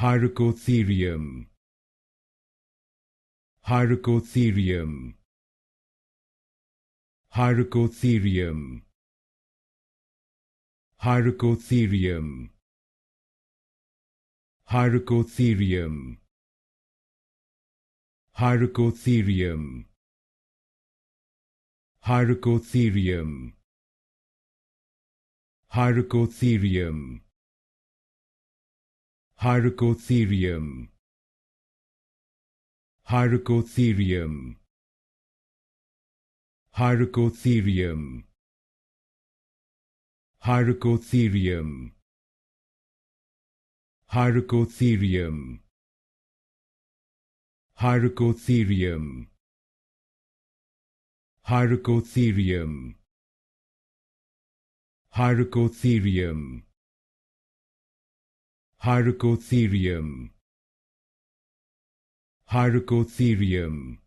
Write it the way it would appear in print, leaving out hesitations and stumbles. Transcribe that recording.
Hyracotherium, Hyracotherium, Hyracotherium, Hyracotherium, Hyracotherium, Hyracotherium, Hyracotherium, Hyracotherium, Hyracotherium, Hyracotherium, Hyracotherium, Hyracotherium, Hyracotherium, Hyracotherium, Hyracotherium, Hyracotherium, Hyracotherium, Hyracotherium,